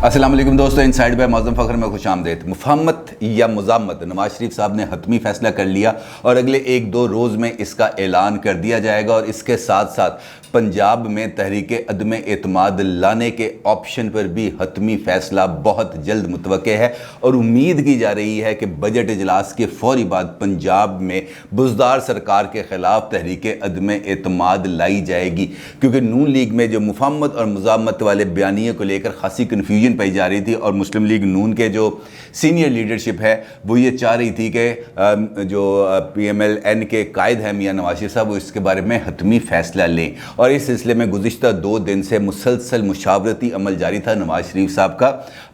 السلام علیکم دوستو، انسائیڈ بائی معظم فخر میں خوش آمدید۔ مفاہمت یا مزاحمت، نواز شریف صاحب نے حتمی فیصلہ کر لیا اور اگلے 1-2 روز میں اس کا اعلان کر دیا جائے گا، اور اس کے ساتھ ساتھ پنجاب میں تحریک عدم اعتماد لانے کے آپشن پر بھی حتمی فیصلہ بہت جلد متوقع ہے، اور امید کی جا رہی ہے کہ بجٹ اجلاس کے فوری بعد پنجاب میں بزدار سرکار کے خلاف تحریک عدم اعتماد لائی جائے گی، کیونکہ نون لیگ میں جو مفاہمت اور مزاحمت والے بیانیے کو لے کر خاصی کنفیوژن پائی جا رہی تھی، اور مسلم لیگ نون کے جو سینئر لیڈرشپ ہے وہ یہ چاہ رہی تھی کہ جو پی ایم ایل این کے قائد ہیں میاں نواز شریف صاحب، وہ اس کے بارے میں حتمی فیصلہ لیں، اور اس سلسلے میں گزشتہ 2 دن سے مسلسل مشاورتی عمل جاری تھا نواز شریف صاحب کا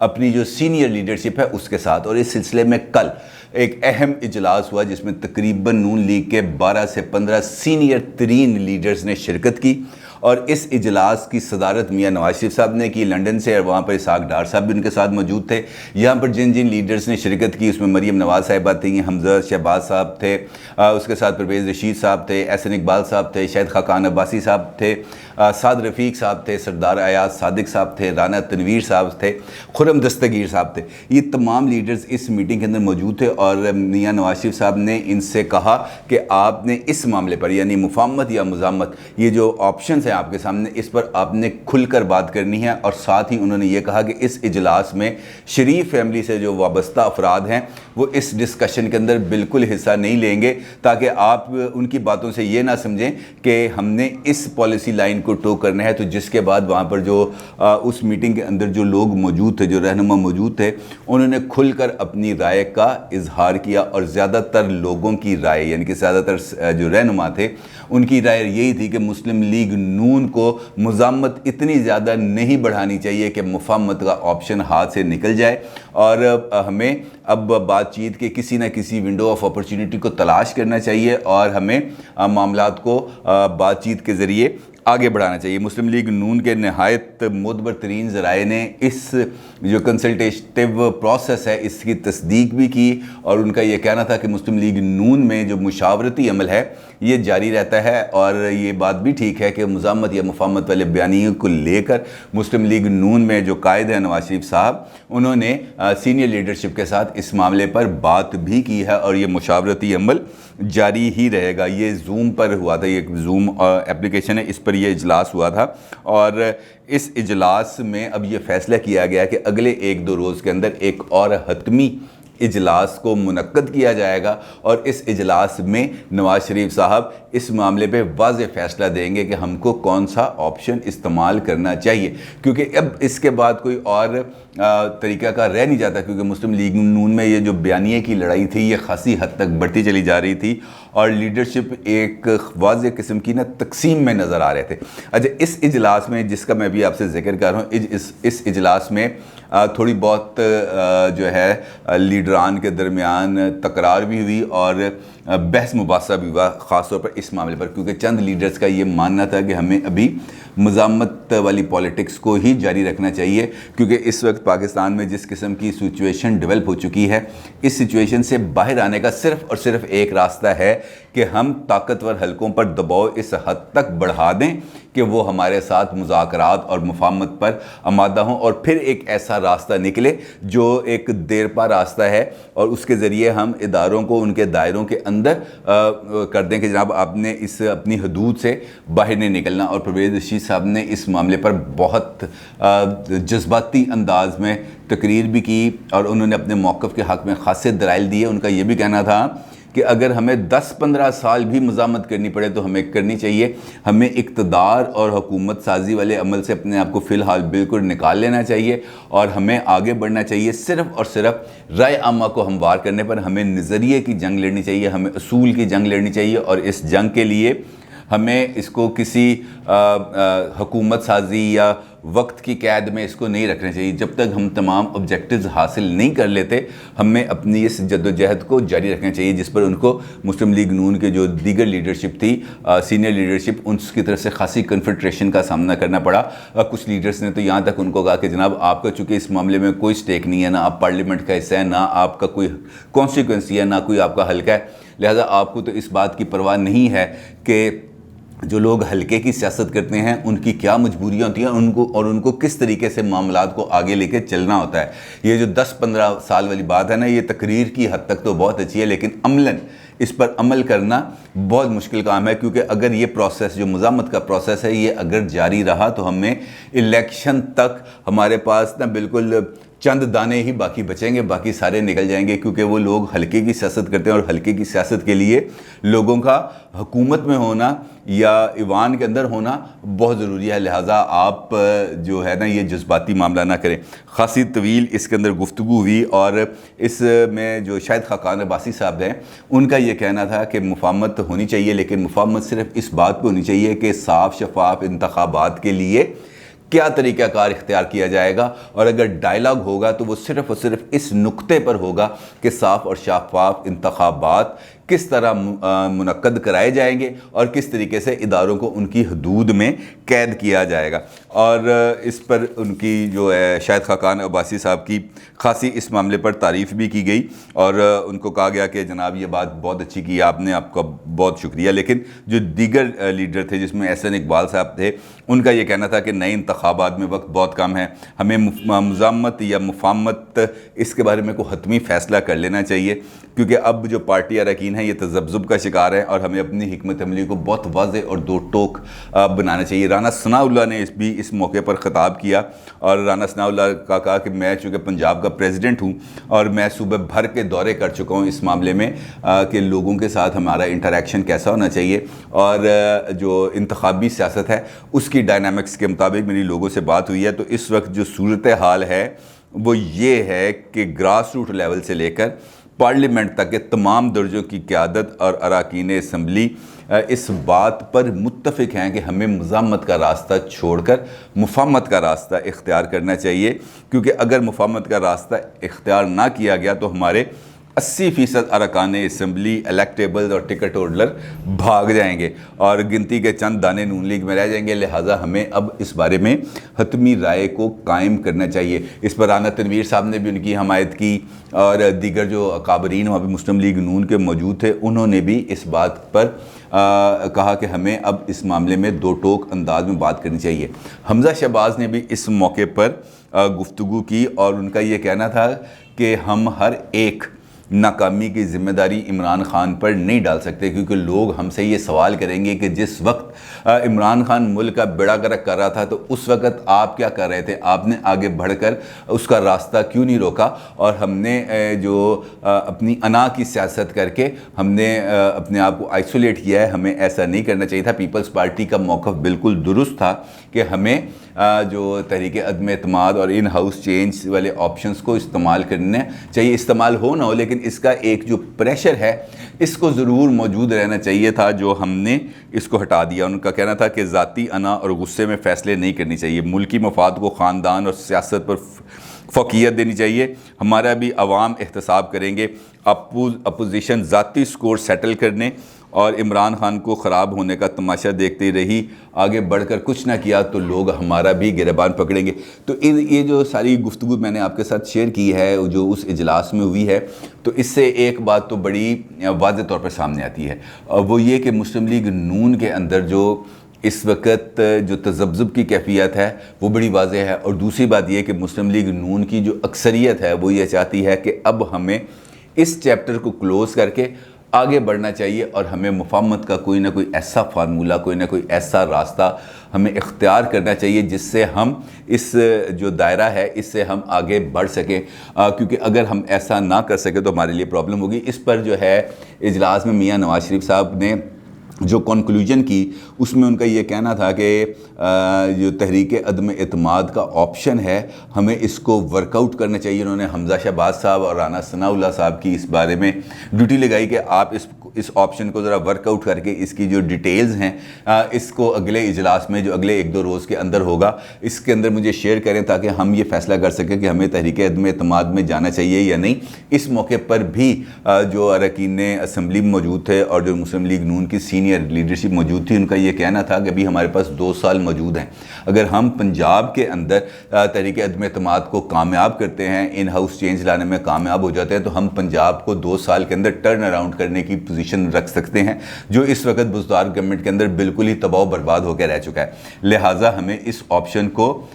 اپنی جو سینئر لیڈرشپ ہے اس کے ساتھ۔ اور اس سلسلے میں کل ایک اہم اجلاس ہوا جس میں تقریباً نون لیگ کے 12 سے 15 سینئر ترین لیڈرز نے شرکت کی، اور اس اجلاس کی صدارت میاں نواز شریف صاحب نے کی لنڈن سے، اور وہاں پر اسحاق ڈار صاحب بھی ان کے ساتھ موجود تھے۔ یہاں پر جن لیڈرز نے شرکت کی اس میں مریم نواز صاحبہ تھیں، حمزہ شہباز صاحب تھے، اس کے ساتھ پرویز رشید صاحب تھے، احسن اقبال صاحب تھے، شاہد خاقان عباسی صاحب تھے، سعد رفیق صاحب تھے، سردار ایاز صادق صاحب تھے، رانا تنویر صاحب تھے، خرم دستگیر صاحب تھے۔ یہ تمام لیڈرز اس میٹنگ کے اندر موجود تھے، اور میاں نواز شریف صاحب نے ان سے کہا کہ آپ نے اس معاملے پر، یعنی مفاہمت یا مزاحمت، یہ جو آپشنز ہیں آپ کے سامنے، اس پر آپ نے کھل کر بات کرنی ہے، اور ساتھ ہی انہوں نے یہ کہا کہ اس اجلاس میں شریف فیملی سے جو وابستہ افراد ہیں وہ اس ڈسکشن کے اندر بالکل حصہ نہیں لیں گے، تاکہ آپ ان کی باتوں سے یہ نہ سمجھیں کہ ہم نے اس پالیسی لائن کو ٹو کرنا ہے۔ تو جس کے بعد وہاں پر جو اس میٹنگ کے اندر جو لوگ موجود تھے، جو رہنما موجود تھے، انہوں نے کھل کر اپنی رائے کا اظہار کیا، اور زیادہ تر لوگوں کی رائے، یعنی کہ زیادہ تر جو رہنما تھے ان کی رائے یہی تھی کہ مسلم لیگ نون کو مزاحمت اتنی زیادہ نہیں بڑھانی چاہیے کہ مفاہمت کا آپشن ہاتھ سے نکل جائے، اور ہمیں اب بات چیت کے کسی نہ کسی ونڈو آف اپرچونٹی کو تلاش کرنا چاہیے، اور ہمیں معاملات کو بات چیت کے ذریعے آگے بڑھانا چاہیے۔ مسلم لیگ نون کے نہایت معتبر ترین ذرائع نے اس جو کنسلٹیو پروسیس ہے اس کی تصدیق بھی کی، اور ان کا یہ کہنا تھا کہ مسلم لیگ نون میں جو مشاورتی عمل ہے یہ جاری رہتا ہے، اور یہ بات بھی ٹھیک ہے کہ مزاحمت یا مفاہمت والے بیانیوں کو لے کر مسلم لیگ نون میں جو قائد ہیں نواز شریف صاحب، انہوں نے سینئر لیڈرشپ کے ساتھ اس معاملے پر بات بھی کی ہے، اور یہ مشاورتی عمل جاری ہی رہے گا۔ یہ زوم پر ہوا تھا، یہ زوم اپلیکیشن ہے، اس پر یہ اجلاس ہوا تھا، اور اس اجلاس میں اب یہ فیصلہ کیا گیا کہ اگلے 1-2 روز کے اندر ایک اور حتمی اجلاس کو منعقد کیا جائے گا، اور اس اجلاس میں نواز شریف صاحب اس معاملے پہ واضح فیصلہ دیں گے کہ ہم کو کون سا آپشن استعمال کرنا چاہیے، کیونکہ اب اس کے بعد کوئی اور طریقہ کار رہ نہیں جاتا، کیونکہ مسلم لیگ نون میں یہ جو بیانیے کی لڑائی تھی یہ خاصی حد تک بڑھتی چلی جا رہی تھی، اور لیڈرشپ ایک واضح قسم کی تقسیم میں نظر آ رہے تھے۔ اچھا، اس اجلاس میں جس کا میں بھی آپ سے ذکر کر رہا ہوں، اس اجلاس میں تھوڑی بہت جو ہے لیڈران کے درمیان تکرار بھی ہوئی اور بحث مباحثہ بھی ہوا، خاص طور پر اس معاملے پر، کیونکہ چند لیڈرز کا یہ ماننا تھا کہ ہمیں ابھی مزاحمت والی پالیٹکس کو ہی جاری رکھنا چاہیے، کیونکہ اس وقت پاکستان میں جس قسم کی سچویشن ڈیولپ ہو چکی ہے، اس سچویشن سے باہر آنے کا صرف اور صرف ایک راستہ ہے کہ ہم طاقتور حلقوں پر دباؤ اس حد تک بڑھا دیں کہ وہ ہمارے ساتھ مذاکرات اور مفاہمت پر آمادہ ہوں، اور پھر ایک ایسا راستہ نکلے جو ایک دیرپا راستہ ہے، اور اس کے ذریعے ہم اداروں کو ان کے دائروں کے اندر کر دیں کہ جناب آپ نے اس اپنی حدود سے باہر نہیں نکلنا۔ اور پرویز رشید صاحب نے اس معاملے پر بہت جذباتی انداز میں تقریر بھی کی، اور انہوں نے اپنے موقف کے حق میں خاصے دلائل دیے۔ ان کا یہ بھی کہنا تھا کہ اگر ہمیں 10-15 سال بھی مزاحمت کرنی پڑے تو ہمیں کرنی چاہیے، ہمیں اقتدار اور حکومت سازی والے عمل سے اپنے آپ کو فی الحال بالکل نکال لینا چاہیے، اور ہمیں آگے بڑھنا چاہیے صرف اور صرف رائے عامہ کو ہموار کرنے پر۔ ہمیں نظریے کی جنگ لڑنی چاہیے، ہمیں اصول کی جنگ لڑنی چاہیے، اور اس جنگ کے لیے ہمیں اس کو کسی حکومت سازی یا وقت کی قید میں اس کو نہیں رکھنا چاہیے۔ جب تک ہم تمام آبجیکٹیوز حاصل نہیں کر لیتے، ہمیں اپنی اس جدوجہد کو جاری رکھنا چاہیے، جس پر ان کو مسلم لیگ نون کے جو دیگر لیڈرشپ تھی، سینئر لیڈرشپ، ان کی طرف سے خاصی کنفنٹریشن کا سامنا کرنا پڑا۔ کچھ لیڈرز نے تو یہاں تک ان کو کہا کہ جناب آپ کا چونکہ اس معاملے میں کوئی سٹیک نہیں ہے، نہ آپ پارلیمنٹ کا حصہ ہے، نہ آپ کا کوئی کانسٹیٹوئنسی ہے، نہ کوئی آپ کا حلقہ ہے، لہذا آپ کو تو اس بات کی پرواہ نہیں ہے کہ جو لوگ حلقے کی سیاست کرتے ہیں ان کی کیا مجبوریاں ہوتی ہیں ان کو کس طریقے سے معاملات کو آگے لے کے چلنا ہوتا ہے. یہ جو 10-15 سال والی بات ہے نا، یہ تقریر کی حد تک تو بہت اچھی ہے، لیکن عملاً اس پر عمل کرنا بہت مشکل کام ہے. کیونکہ اگر یہ پروسیس جو مزاحمت کا پروسیس ہے یہ اگر جاری رہا تو ہمیں الیکشن تک ہمارے پاس نا بالکل چند دانے ہی باقی بچیں گے، باقی سارے نکل جائیں گے. کیونکہ وہ لوگ حلقے کی سیاست کرتے ہیں، اور حلقے کی سیاست کے لیے لوگوں کا حکومت میں ہونا یا ایوان کے اندر ہونا بہت ضروری ہے. لہٰذا آپ جو ہے نا یہ جذباتی معاملہ نہ کریں. خاصی طویل اس کے اندر گفتگو ہوئی، اور اس میں جو شاہد خاقان عباسی صاحب ہیں ان کا یہ کہنا تھا کہ مفاہمت ہونی چاہیے، لیکن مفاہمت صرف اس بات پہ ہونی چاہیے کہ صاف شفاف انتخابات کے لیے کیا طریقہ کار اختیار کیا جائے گا، اور اگر ڈائلاگ ہوگا تو وہ صرف اور صرف اس نقطے پر ہوگا کہ صاف اور شفاف انتخابات کس طرح منعقد کرائے جائیں گے اور کس طریقے سے اداروں کو ان کی حدود میں قید کیا جائے گا. اور اس پر ان کی جو ہے شاہد خاقان عباسی صاحب کی خاصی اس معاملے پر تعریف بھی کی گئی، اور ان کو کہا گیا کہ جناب یہ بات بہت اچھی کی آپ نے، آپ کا بہت شکریہ. لیکن جو دیگر لیڈر تھے جس میں احسن اقبال صاحب تھے، ان کا یہ کہنا تھا کہ نئے انتخابات میں وقت بہت کم ہے، ہمیں مزاحمت یا مفاہمت اس کے بارے میں کوئی حتمی فیصلہ کر لینا چاہیے. کیونکہ اب جو پارٹی اراکین ہیں یہ تذبذب کا شکار ہیں، اور ہمیں اپنی حکمت عملی کو بہت واضح اور دو ٹوک بنانا چاہیے. رانا ثناء اللہ نے بھی اس موقع پر خطاب کیا، اور رانا ثناء اللہ کا کہا کہ میں چونکہ پنجاب کا پریزیڈنٹ ہوں اور میں صوبہ بھر کے دورے کر چکا ہوں اس معاملے میں کہ لوگوں کے ساتھ ہمارا انٹریکشن کیسا ہونا چاہیے، اور جو انتخابی سیاست ہے اس کی ڈائنامکس کے مطابق میری لوگوں سے بات ہوئی ہے. تو اس وقت جو صورتحال ہے وہ یہ ہے کہ گراس روٹ لیول سے لے کر پارلیمنٹ تک کے تمام درجوں کی قیادت اور اراکین اسمبلی اس بات پر متفق ہیں کہ ہمیں مزاحمت کا راستہ چھوڑ کر مفاہمت کا راستہ اختیار کرنا چاہیے. کیونکہ اگر مفاہمت کا راستہ اختیار نہ کیا گیا تو ہمارے 80% ارکان اسمبلی الیکٹیبل اور ٹکٹ ہولڈر بھاگ جائیں گے، اور گنتی کے چند دانے نون لیگ میں رہ جائیں گے. لہٰذا ہمیں اب اس بارے میں حتمی رائے کو قائم کرنا چاہیے. اس پر رانا تنویر صاحب نے بھی ان کی حمایت کی، اور دیگر جو اکابرین وہاں پہ مسلم لیگ نون کے موجود تھے انہوں نے بھی اس بات پر کہا کہ ہمیں اب اس معاملے میں دو ٹوک انداز میں بات کرنی چاہیے. حمزہ شہباز نے بھی اس موقع پر گفتگو کی، اور ان کا یہ کہنا تھا کہ ہم ہر ایک ناکامی کی ذمہ داری عمران خان پر نہیں ڈال سکتے، کیونکہ لوگ ہم سے یہ سوال کریں گے کہ جس وقت عمران خان ملک کا بیڑا گرک کر رہا تھا تو اس وقت آپ کیا کر رہے تھے، آپ نے آگے بڑھ کر اس کا راستہ کیوں نہیں روکا. اور ہم نے جو اپنی انا کی سیاست کر کے ہم نے اپنے آپ کو آئسولیٹ کیا ہے، ہمیں ایسا نہیں کرنا چاہیے تھا. پیپلز پارٹی کا موقف بالکل درست تھا کہ ہمیں جو تحریک عدم اعتماد اور ان ہاؤس چینج والے آپشنز کو استعمال کرنے چاہیے. استعمال ہو نہ ہو لیکن اس کا ایک جو پریشر ہے اس کو ضرور موجود رہنا چاہیے تھا، جو ہم نے اس کو ہٹا دیا. ان کا کہنا تھا کہ ذاتی انا اور غصے میں فیصلے نہیں کرنی چاہیے، ملکی مفاد کو خاندان اور سیاست پر فوقیت دینی چاہیے. ہمارا بھی عوام احتساب کریں گے. اپوزیشن ذاتی سکور سیٹل کرنے اور عمران خان کو خراب ہونے کا تماشا دیکھتے رہی، آگے بڑھ کر کچھ نہ کیا تو لوگ ہمارا بھی گریبان پکڑیں گے. تو یہ جو ساری گفتگو میں نے آپ کے ساتھ شیئر کی ہے جو اس اجلاس میں ہوئی ہے، تو اس سے ایک بات تو بڑی واضح طور پر سامنے آتی ہے، اور وہ یہ کہ مسلم لیگ نون کے اندر جو اس وقت جو تذبذب کی کیفیت ہے وہ بڑی واضح ہے. اور دوسری بات یہ کہ مسلم لیگ نون کی جو اکثریت ہے وہ یہ چاہتی ہے کہ اب ہمیں اس چیپٹر کو کلوز کر کے آگے بڑھنا چاہیے، اور ہمیں مفاہمت کا کوئی نہ کوئی ایسا فارمولہ، کوئی نہ کوئی ایسا راستہ ہمیں اختیار کرنا چاہیے جس سے ہم اس جو دائرہ ہے اس سے ہم آگے بڑھ سکیں. کیونکہ اگر ہم ایسا نہ کر سکیں تو ہمارے لیے پرابلم ہوگی. اس پر جو ہے اجلاس میں میاں نواز شریف صاحب نے جو کنکلوژن کی اس میں ان کا یہ کہنا تھا کہ جو تحریک عدم اعتماد کا آپشن ہے ہمیں اس کو ورک آؤٹ کرنا چاہیے. انہوں نے حمزہ شہباز صاحب اور رانا ثناء اللہ صاحب کی اس بارے میں ڈیوٹی لگائی کہ آپ اس آپشن کو ذرا ورک آؤٹ کر کے اس کی جو ڈیٹیلز ہیں اس کو اگلے اجلاس میں جو اگلے 1-2 روز کے اندر ہوگا اس کے اندر مجھے شیئر کریں تاکہ ہم یہ فیصلہ کر سکیں کہ ہمیں تحریک عدم اعتماد میں جانا چاہیے یا نہیں. اس موقع پر بھی جو اراکین اسمبلی موجود تھے اور جو مسلم لیگ نون کی سینئر لیڈرشپ موجود تھی ان کا یہ کہنا تھا کہ ابھی ہمارے پاس 2 سال موجود ہیں. اگر ہم پنجاب کے اندر تحریک عدم اعتماد کو کامیاب کرتے ہیں، ان ہاؤس چینج لانے میں کامیاب ہو جاتے ہیں، تو ہم پنجاب کو 2 سال کے اندر ٹرن اراؤنڈ کرنے کی اپوزیشن رکھ سکتے ہیں جو اس وقت بزدار گورنمنٹ کے اندر بالکل ہی تباہ و برباد ہو کے رہ چکا ہے. لہٰذا ہمیں اس آپشن کو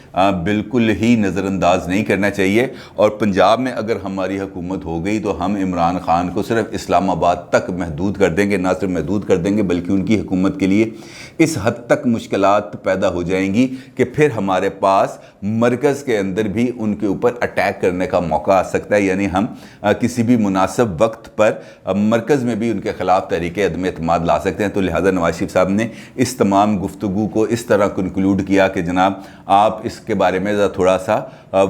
بالکل ہی نظر انداز نہیں کرنا چاہیے. اور پنجاب میں اگر ہماری حکومت ہو گئی تو ہم عمران خان کو صرف اسلام آباد تک محدود کر دیں گے. نہ صرف محدود کر دیں گے بلکہ ان کی حکومت کے لیے اس حد تک مشکلات پیدا ہو جائیں گی کہ پھر ہمارے پاس مرکز کے اندر بھی ان کے اوپر اٹیک کرنے کا موقع آ سکتا ہے. یعنی ہم کسی بھی مناسب وقت پر مرکز میں بھی ان کے خلاف تحریک عدم اعتماد لا سکتے ہیں. تو لہٰذا نواز شریف صاحب نے اس تمام گفتگو کو اس طرح کنکلوڈ کیا کہ جناب آپ اس کے بارے میں تھوڑا سا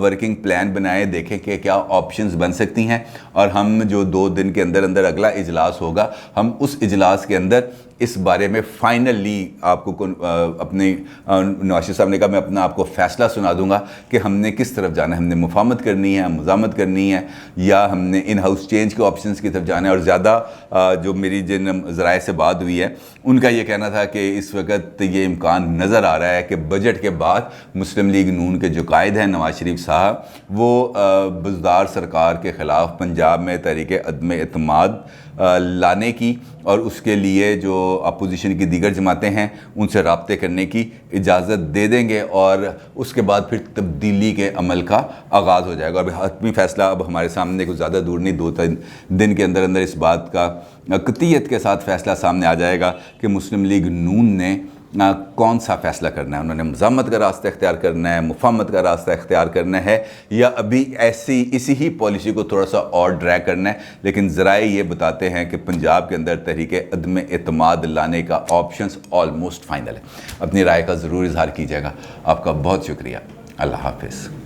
ورکنگ پلان بنائیں, دیکھیں کہ کیا آپشنز بن سکتی ہیں, اور ہم جو 2 دن کے اندر اندر اگلا اجلاس ہوگا ہم اس اجلاس کے اندر اس بارے میں فائنلی آپ کو اپنے نواز شریف صاحب نے کہا میں اپنا آپ کو فیصلہ سنا دوں گا کہ ہم نے کس طرف جانا ہے. ہم نے مفاہمت کرنی ہے, مزاحمت کرنی ہے, یا ہم نے ان ہاؤس چینج کے آپشنز کی طرف جانا ہے. اور زیادہ جو میری جن ذرائع سے بات ہوئی ہے ان کا یہ کہنا تھا کہ اس وقت یہ امکان نظر آ رہا ہے کہ بجٹ کے بعد مسلم لیگ نون کے جو قائد ہیں نواز شریف صاحب وہ بزدار سرکار کے خلاف پنجاب میں تحریک عدم اعتماد لانے کی اور اس کے لیے جو اپوزیشن کی دیگر جماعتیں ہیں ان سے رابطے کرنے کی اجازت دے دیں گے, اور اس کے بعد پھر تبدیلی کے عمل کا آغاز ہو جائے گا. اب حتمی فیصلہ اب ہمارے سامنے کچھ زیادہ دور نہیں, 2-3 دن کے اندر اندر اس بات کا قطعیت کے ساتھ فیصلہ سامنے آ جائے گا کہ مسلم لیگ نون نے کون سا فیصلہ کرنا ہے. انہوں نے مزاحمت کا راستہ اختیار کرنا ہے, مفاہمت کا راستہ اختیار کرنا ہے, یا ابھی اسی ہی پالیسی کو تھوڑا سا اور ڈریگ کرنا ہے. لیکن ذرائع یہ بتاتے ہیں کہ پنجاب کے اندر تحریک عدم اعتماد لانے کا آپشنز آلموسٹ فائنل ہے. اپنی رائے کا ضرور اظہار کیجیے گا. آپ کا بہت شکریہ. اللہ حافظ.